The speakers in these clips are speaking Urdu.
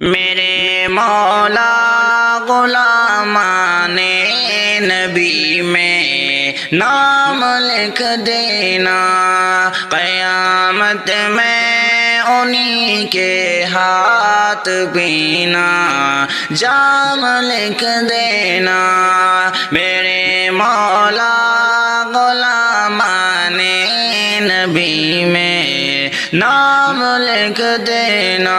میرے مولا غلامان نبی میں نام لکھ دینا، قیامت میں انہی کے ہاتھ بینا جام لکھ دینا۔ میرے مولا غلامان نبی میں نام لکھ دینا،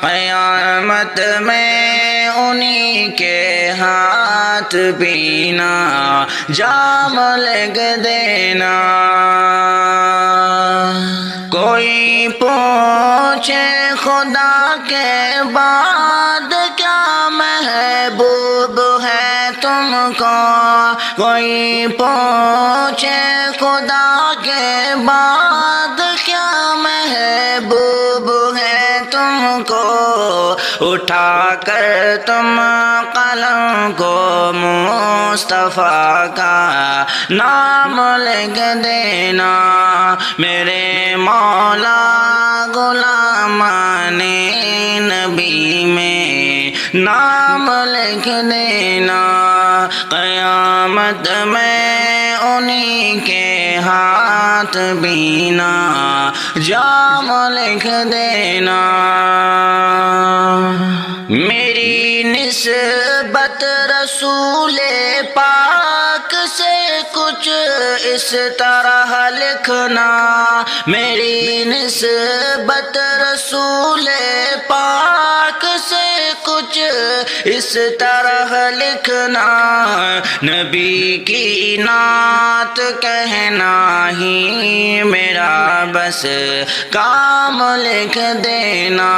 قیامت میں انہی کے ہاتھ پینا جام لکھ دینا۔ کوئی پوچھے خدا کے بعد کیا محبوب ہے تم کو، کوئی پوچھے خدا کے بعد کیا محبوب ہے تم کو، اٹھا کر تم قلم کو مصطفیٰ کا نام لکھ دینا۔ میرے مولا غلامان نبی میں نام لکھ دینا، قیامت میں انہی کے ہاتھ بینا جام لکھ دینا۔ میری نسبت رسول پاک سے کچھ اس طرح لکھنا، میری نسبت رسول پاک سے کچھ اس طرح لکھنا، نبی کی نعت کہنا ہی میرا بس کام لکھ دینا۔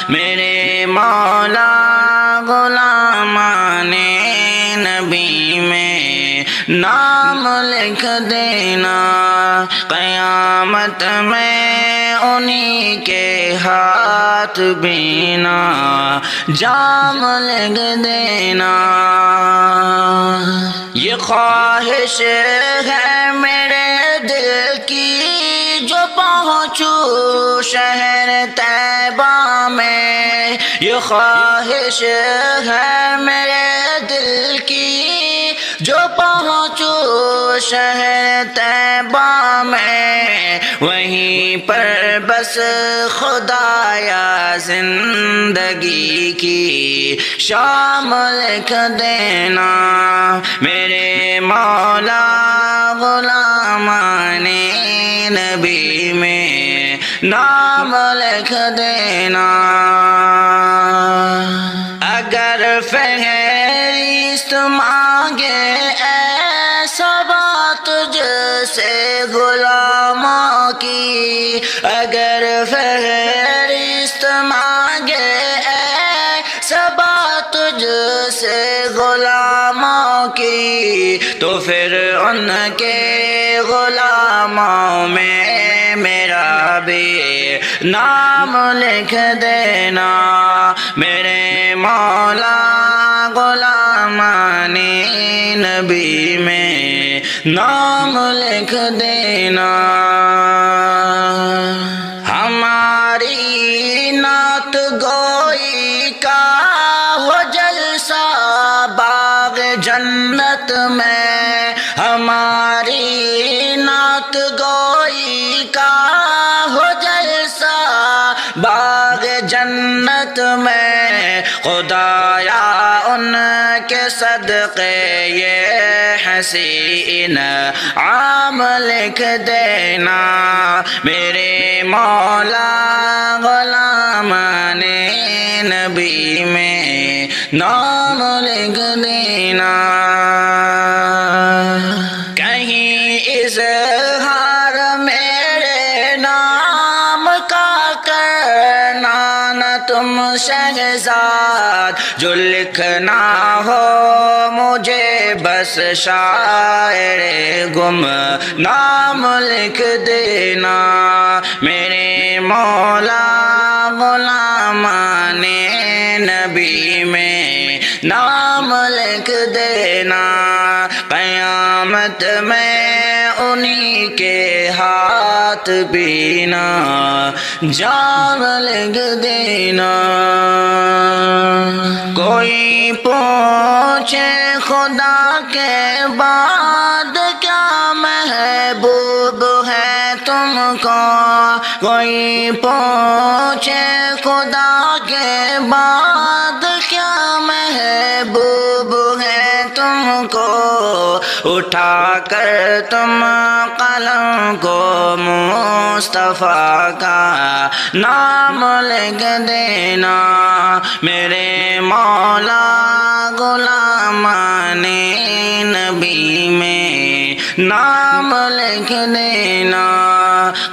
میرے مولا غلامان نبی میں نام لکھ دینا، قیامت میں انہی کے ہاتھ بینا جام لکھ دینا۔ یہ خواہش ہے میرے دل کی جو پہنچوں شہر طیبہ میں، یہ خواہش ہے میرے دل کی جو پہنچوں شہر طیبہ میں، وہیں پر بس خدایا زندگی کی شام لکھ دینا۔ میرے مولا غلامان نبی میں نام لکھ دینا۔ اگر فہرست مانگے ایسا بات تجھ سے غلاموں کی، اگر فہرست مانگے ایسا بات تجھ سے غلاموں کی، تو پھر ان کے غلاموں میں میرا بھی نام لکھ دینا۔ میرے مولا غلامان نبی میں نام لکھ دینا۔ ہماری نعت گوئی کا ہو جلسہ باغ جنت میں، ہماری نعت گوئی کا ہو جلسہ باغ جنت میں، خدایا ان کے صدقے یہ حسین عام لکھ دینا۔ میرے مولا غلامان نبی میں نام لکھ دینا۔ کہیں اظہار میرے نام کا کرنا نہ تم شہزاد، جو لکھنا ہو مجھے بس شاعر گم نام لکھ دینا۔ میرے مولا غلامان نبی میں نام لکھ دینا، قیامت میں انہی کے ہاتھ ہاتھ بینا جام لکھ دینا کوئی پوچھے خدا کے بعد کیا محبوب ہے تم کو کوئی پوچھے خدا کے بعد کیا محبوب ہے تم کو اٹھا کر تم قلم کو مصطفیٰ کا نام لکھ دینا میرے مولا غلامان نبی میں نام لکھ دینا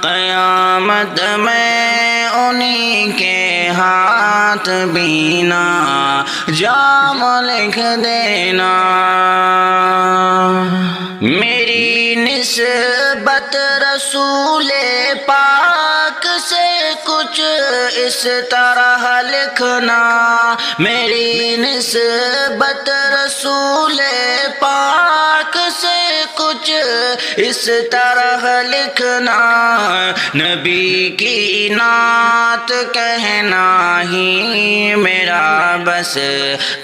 قیامت میں انہی کے ہاتھ بینا جام لکھ دینا میری نسبت رسول پاک سے کچھ اس طرح لکھنا میری نسبت رسول پاک سے کچھ اس طرح لکھنا نبی کی نعت کہنا ہی میرا بس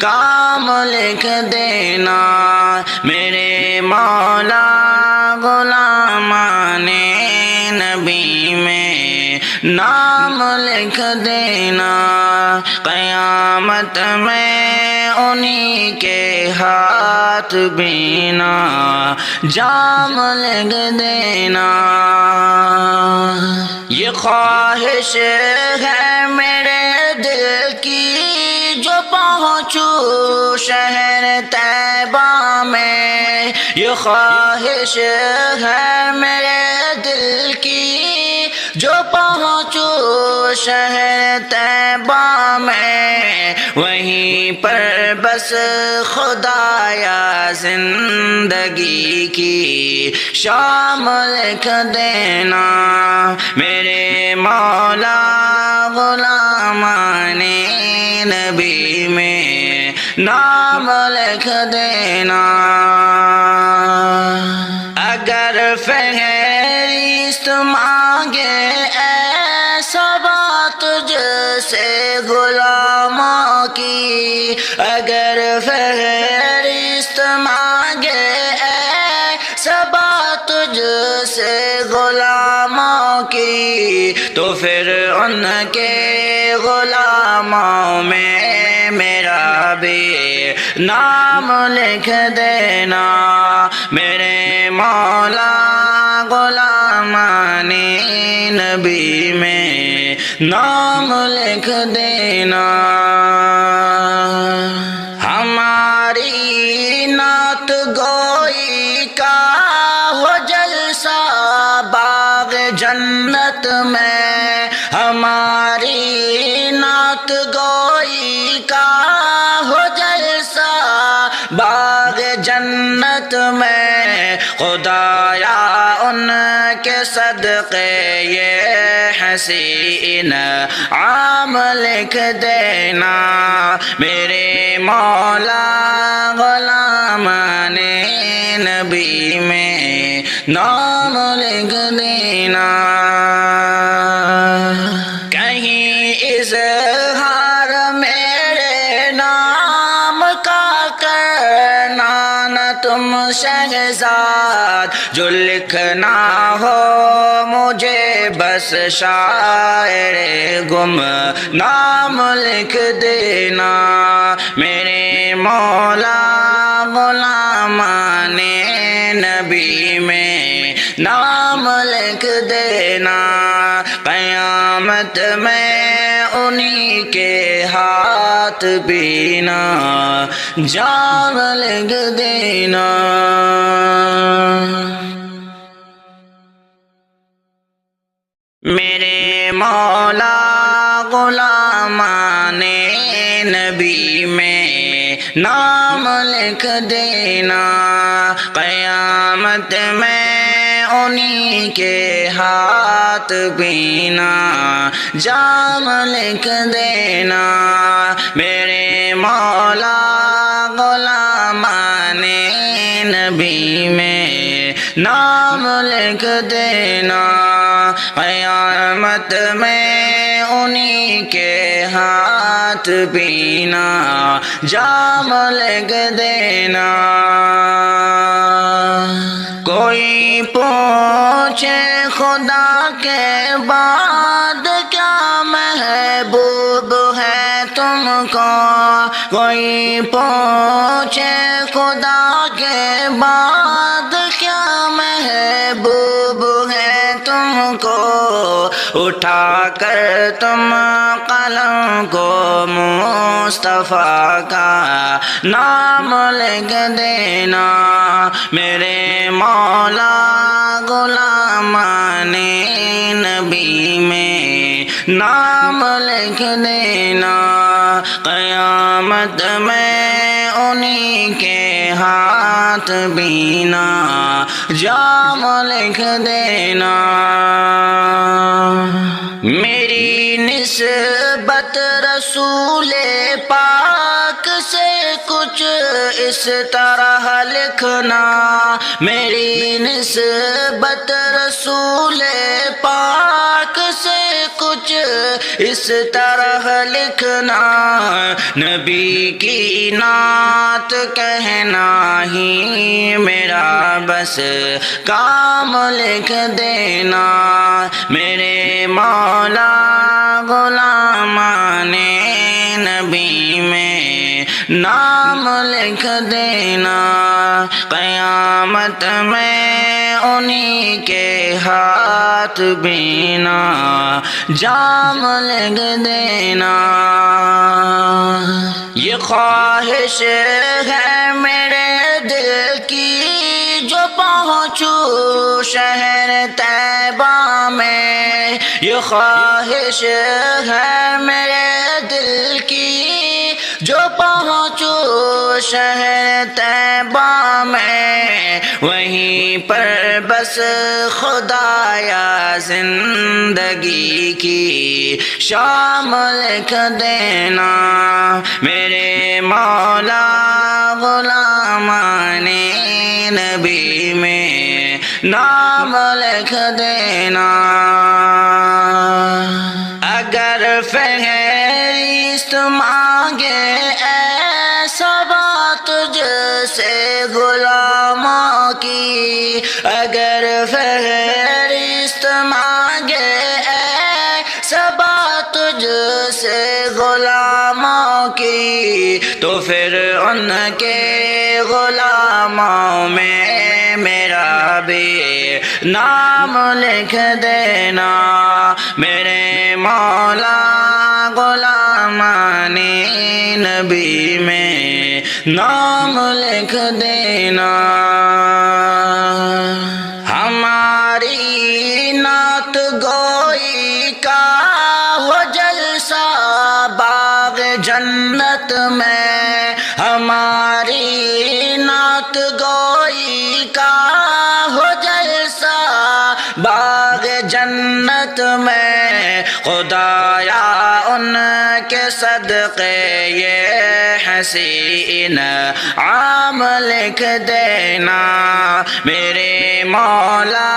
کام لکھ دینا میرے مولا غلامان نبی میں نام لکھ دینا قیامت میں انہی کے ہاتھ بینا جام لکھ دینا یہ خواہش ہے میرے دل کی جو پہنچوں شہر طیبہ میں یہ خواہش ہے میرے دل کی جو پہنچوں شہر طیبہ میں وہیں پر بس خدایا زندگی کی شام لکھ دینا میرے مولا غلامان نبی میں نام لکھ دینا اگر فہرست مانگے ایسا بات تجھ سے غلاموں کی اگر فہرست مانگے ایسا بات تجھ سے غلاموں کی تو پھر ان کے غلاموں میں میرا بھی نام لکھ دینا میرے مولا غلامان نبی میں نام لکھ دینا ہماری نعت گوئی کا ہو جلسہ باغ جنت میں ہماری نعت گوئی کا ہو جلسہ باغ جنت میں خدایا ان کے صدقے یہ حسین عام لکھ دینا میرے مولا غلامان نبی میں نام لکھ دینا کہیں اظہار میرے نام کا کرنا نہ تم شہزاد جو لکھنا ہو مجھے بس شاعر گم نام لکھ دینا میرے مولا غلامان نبی میں نام لکھ دینا قیامت میں انہی کے ہاتھ بینا جام لکھ دینا میرے مولا غلامان نبی میں نام لکھ دینا قیامت میں انہی کے ہاتھ بینا جام لکھ دینا میرے مولا غلامان نبی میں نام لکھ دینا قیامت میں انہی کے ہاتھ پینا جام لکھ دینا کوئی پوچھے خدا کے بعد کیا محبوب ہے تم کو کوئی پوچھے خدا کے بعد کیا محبوب ہے تم کو اٹھا کر تم قلم کو مصطفیٰ کا نام لکھ دینا میرے مولا غلامان نبی میں نام لکھ دینا قیامت میں انہی کے ہاتھ بینا جام لکھ دینا میری نسبت رسول پاک سے کچھ اس طرح لکھنا میری نسبت رسول پاک سے کچھ اس طرح لکھنا نبی کی نعت کہنا ہی میرا بس کام لکھ دینا میرے مولا غلامان نبی میں نام لکھ دینا قیامت میں انہی کے ہاتھ بینا جام لکھ دینا یہ خواہش ہے میرے دل کی جو پہنچوں شہر طیبہ میں یہ خواہش ہے میرے دل کی جو پہنچوں شہر طیبہ میں وہیں پر بس خدایا زندگی کی شام لکھ دینا میرے مولا غلامان نبی میں نام لکھ دینا اگر فہرست مانگے ایسا بات جیسے غلاموں کی اگر فہرست مانگے ایسا بات جیسے غلاموں کی تو پھر ان کے غلاموں میں میرا بھی نام لکھ دینا میرے مولا غلامان نبی میں نام لکھ دینا ہماری نعت گوئی کا ہو جلسہ باغ جنت میں ہماری نعت گوئی کا ہو جلسہ باغ جنت میں خدایا ان کے صدقے یہ حسین عام لکھ دینا میرے مولا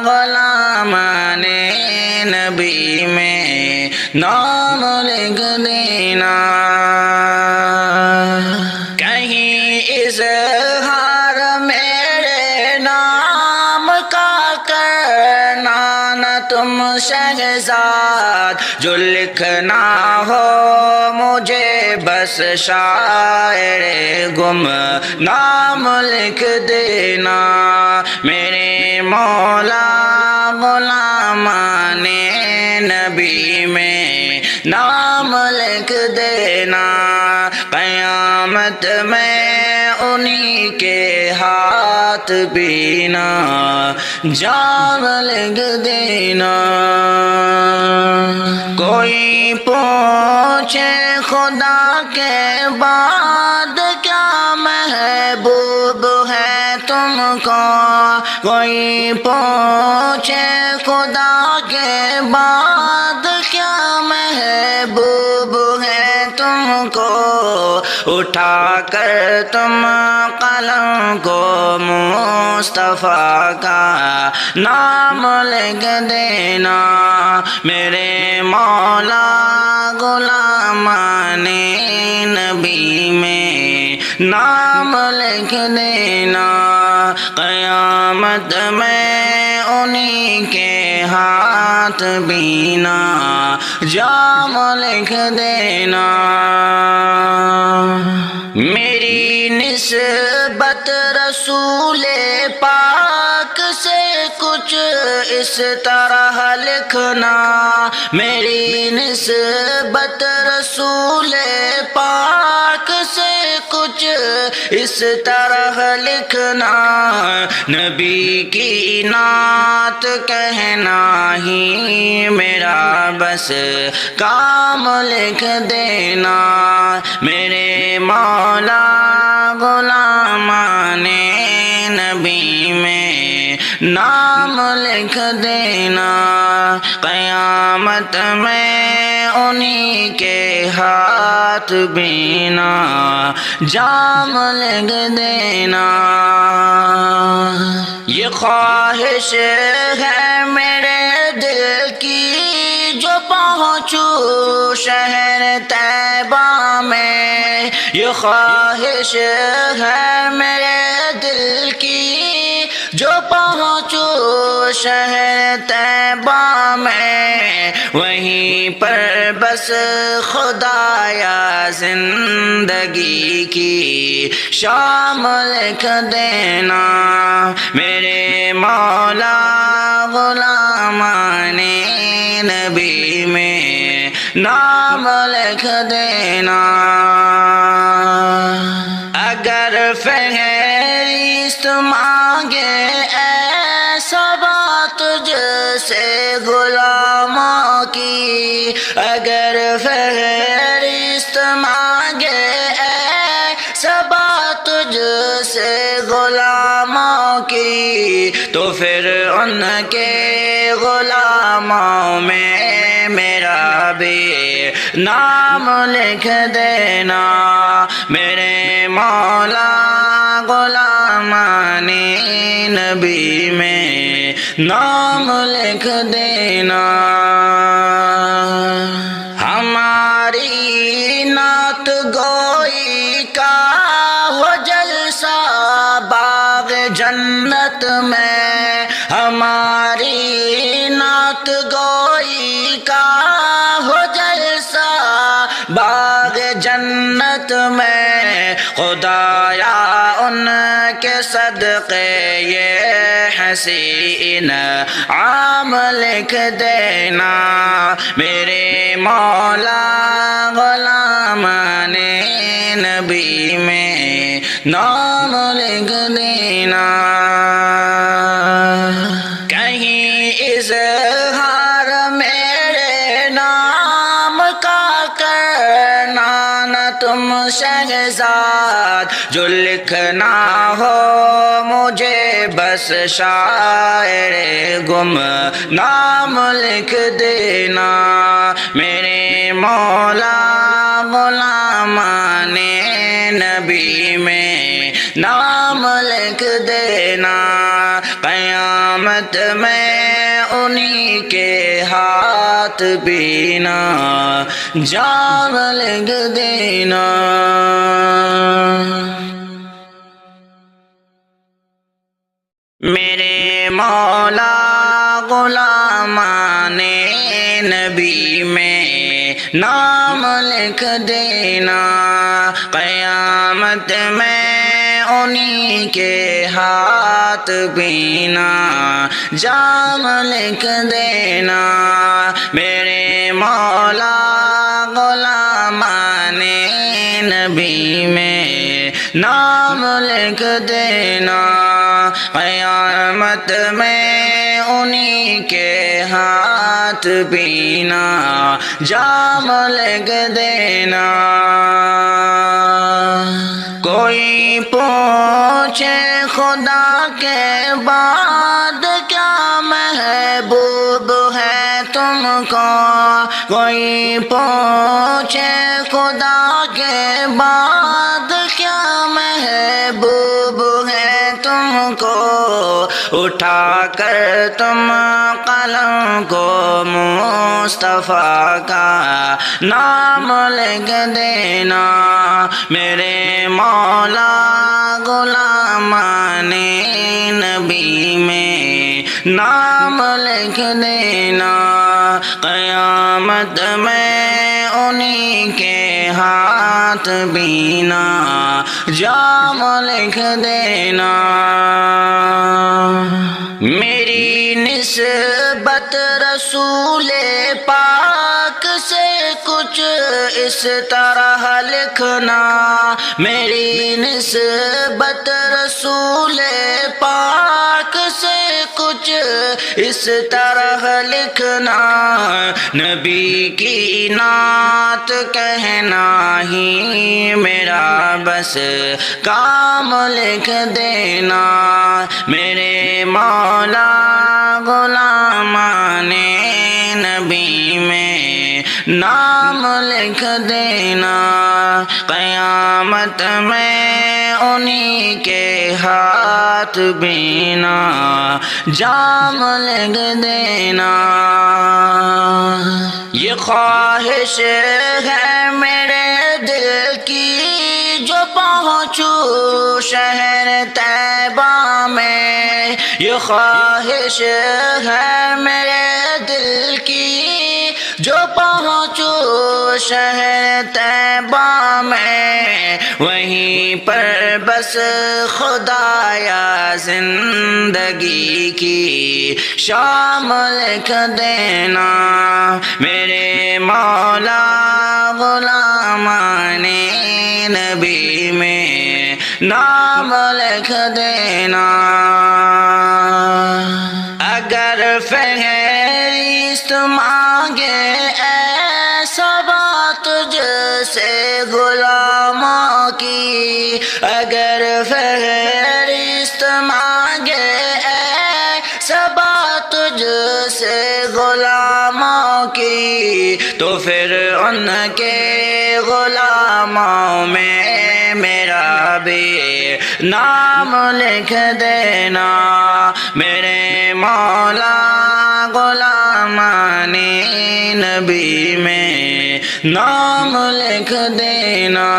غلامان نبی میں نام لکھ دینا کہیں اظہار میرے نام کا کرنا نہ تم شہزاد جو لکھنا ہو مجھے بس شاعر گم نام لکھ دینا میرے مولا غلامان نبی میں نام لکھ دینا قیامت میں انہی کے ہاتھ بینا جام لکھ دینا کوئی پوچھے خدا کے بعد کیا محبوب ہے تم کو کوئی پوچھے خدا کے بعد کیا محبوب ہے تم کو اٹھا کر تم قلم کو مصطفیٰ کا نام لکھ دینا میرے مولا غلامان نبی میں نام لکھ دینا قیامت میں انہی کے ہاتھ بینا جام لکھ دینا میری نسبت رسول پاک سے کچھ اس طرح لکھنا میری نسبت رسول پاک سے کچھ اس طرح لکھنا نبی کی نعت کہنا ہی میرا بس کام لکھ دینا میرے مولا غلامان نبی میں نام لکھ دینا قیامت میں انہی کے ہاتھ بینا جام لکھ دینا یہ خواہش ہے میرے دل کی جو پہنچوں شہر طیبہ میں یہ خواہش ہے میرے دل کی جو پہنچوں شہر طیبہ میں وہیں پر بس خدایا زندگی کی شام لکھ دینا میرے مولا غلامان نبی میں نام لکھ دینا اگر فہرست مانگے ایسا بات جیسے غلاموں کی اگر فہرست مانگے ایسا بات جیسے غلاموں کی تو پھر ان کے غلاموں میں میرا بھی نام لکھ دینا میرے مولا غلامان نبی میں نام لکھ دینا ہماری نعت گوئی کا ہو جلسہ باغ جنت میں ہماری نعت گوئی کا ہو جلسہ باغ جنت میں خدایا ان کے صدقے یہ حسین عام لکھ دینا میرے مولا غلامان نبی میں نام لکھ دینا کہیں اظہار میرے نام کا کرنا نہ تم شہزاد جو لکھنا ہو مجھے بس شاعر گم نام لکھ دینا میرے مولا غلامان نبی میں نام لکھ دینا قیامت میں انہی کے ہاتھ بینا جام لکھ دینا میرے مولا غلامان نبی میں نام لکھ دینا قیامت میں انہی کے ہاتھ بینا جام لکھ دینا میرے مولا غلامان نبی میں نام لکھ دینا قیامت میں انہی کے ہاتھ بینا جام لکھ دینا کوئی پوچھے خدا کے بعد کیا محبوب ہے تم کو کوئی پوچھے خدا خدا کے بعد کیا محبوب ہے تم کو، اٹھا کر تم قلم کو مصطفیٰ کا نام لکھ دینا، میرے مولا غلامان نبی میں نام لکھ دینا، قیامت میں انہی کے ہاتھ بینا جام لکھ دینا۔ میری نسبت رسول پاک سے کچھ اس طرح لکھنا، میری نسبت رسول پاک سے کچھ اس طرح لکھنا، نبی کی نعت کہنا ہی میرا بس کام لکھ دینا، میرے مولا غلامان نبی میں نام لکھ دینا، قیامت میں انہی کے ہاتھ بینا جام لکھ دینا۔ یہ خواہش ہے میرے دل کی جو پہنچوں شہر طیبہ میں، یہ خواہش ہے میرے دل کی جو پہنچوں شہر طیبہ میں، وہیں پر بس خدایا زندگی کی شام لکھ دینا، میرے مولا غلامان نبی میں نام لکھ دینا۔ اگر فہرست مانگے ایسا بات جیسے غلاموں کی، اگر فہرست مانگے ایسا بات جیسے غلاموں کی، تو پھر ان کے غلاموں میں میرا بھی نام لکھ دینا، میرے مولا غلامان نبی میں نام لکھ دینا۔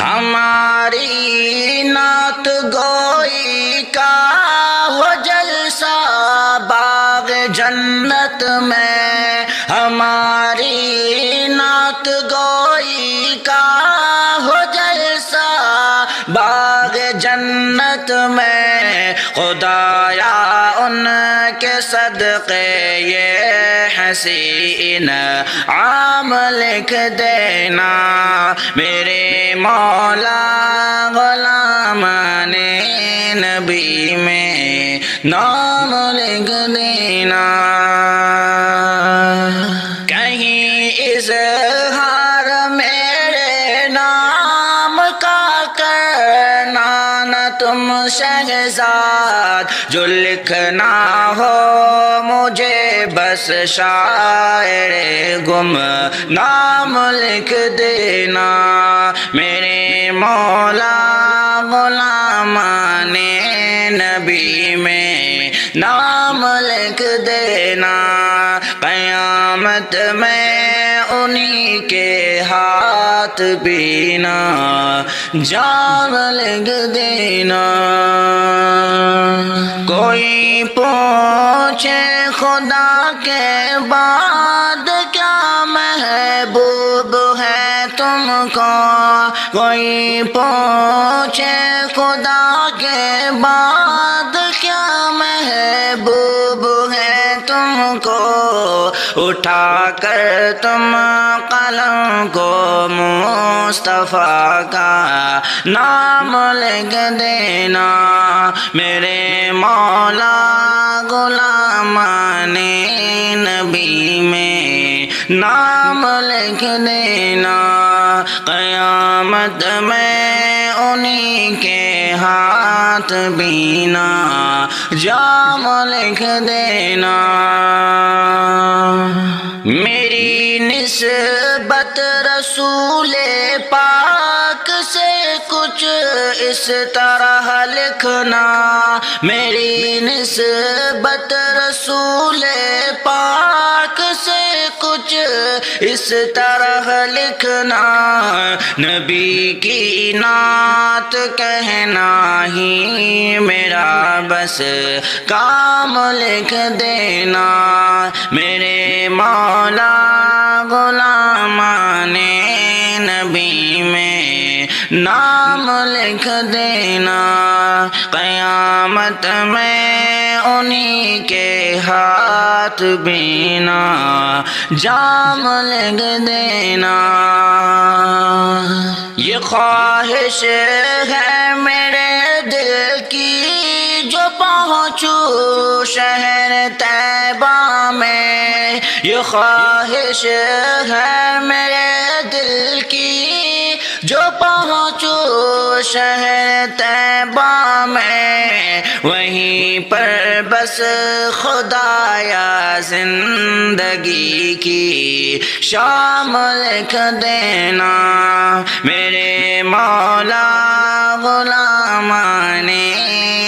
ہماری نعت گوئی کا وہ جلسہ باغ جنت میں، ہماری نعت گوئی کا وہ جلسہ باغ جنت میں، خدایا ان کے صدقے یہ حسین عام لکھ دینا، میرے مولا غلامان نبی میں نام لکھ دینا۔ کہیں اظہار میرے نام کا کرنا نہ تم شہزاد، جو لکھنا ہو مجھے بس شاعر گم نام لکھ دینا، میرے مولا غلامان نبی میں نام لکھ دینا، قیامت میں انہی کے ہاتھ بینا جام لکھ دینا۔ کوئی پوچھے خدا کے بعد کیا محبوب ہے تم کو، کوئی پوچھے خدا کے بعد کیا محبوب ہے تم کو، اٹھا کر تم قلم کو مصطفیٰ کا نام لکھ دینا، میرے مولا غلامان نبی میں نام لکھ دینا، قیامت میں انہی کے ہاتھ بینا جام لکھ دینا۔ میری نسبت رسول پاک سے کچھ اس طرح لکھنا، میری نسبت رسول پاک سے کچھ اس طرح لکھنا، نبی کی نعت کہنا ہی میرا بس کام لکھ دینا، میرے مولا غلامان نبی میں نام لکھ دینا، قیامت میں انہی کے ہاتھ بینا جام لکھ دینا۔ یہ خواہش ہے میرے دل کی جو پہنچوں شہر طیبہ میں، یہ خواہش ہے میرے دل کی جو پہنچوں شہر طیبہ میں، وہیں پر بس خدایا زندگی کی شام لکھ دینا، میرے مولا غلامان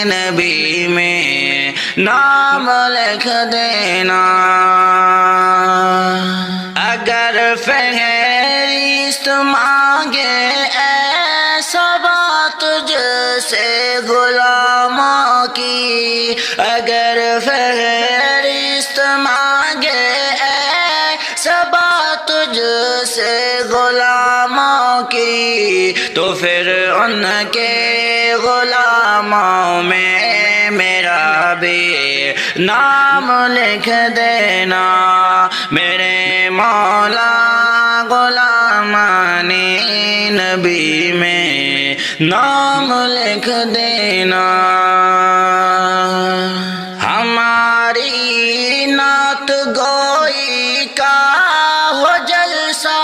نبی میں نام لکھ دینا۔ اگر فہرست مانگے ایسا بات تجھ سے غلاموں کی، اگر فہرست مانگے ایسا بات تجھ سے غلاموں کی، تو پھر ان کے غلاموں میں میرا بھی نام لکھ دینا، میرے مولا غلامان نبی میں نام لکھ دینا۔ ہماری نعت گوئی کا ہو جلسہ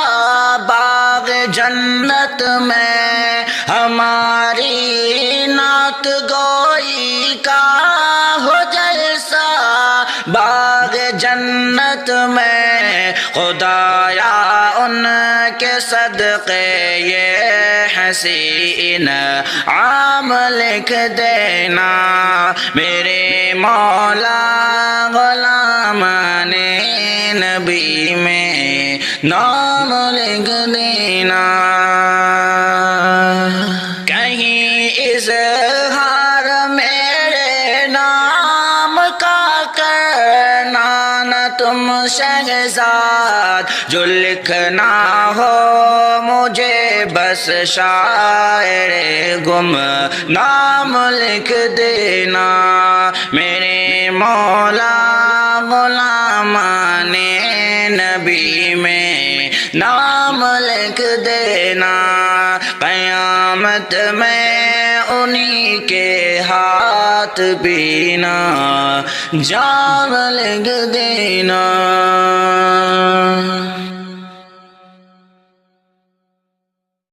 باغ جنت میں، ہماری نعت گوئی کا ہو جلسہ باغ جنت میں، خدایا ان کے صدقے یہ حسین عام لکھ دینا، میرے مولا غلامان نبی میں نام لکھ دینا۔ کہیں اظہار میرے نام کا کرنا نہ تم شہزاد، جو لکھنا ہو مجھے بس شاعر گم نام لکھ دینا، میرے مولا غلامان نبی میں نام لکھ دینا، قیامت میں انہی کے ہاتھ بینا جام لکھ دینا۔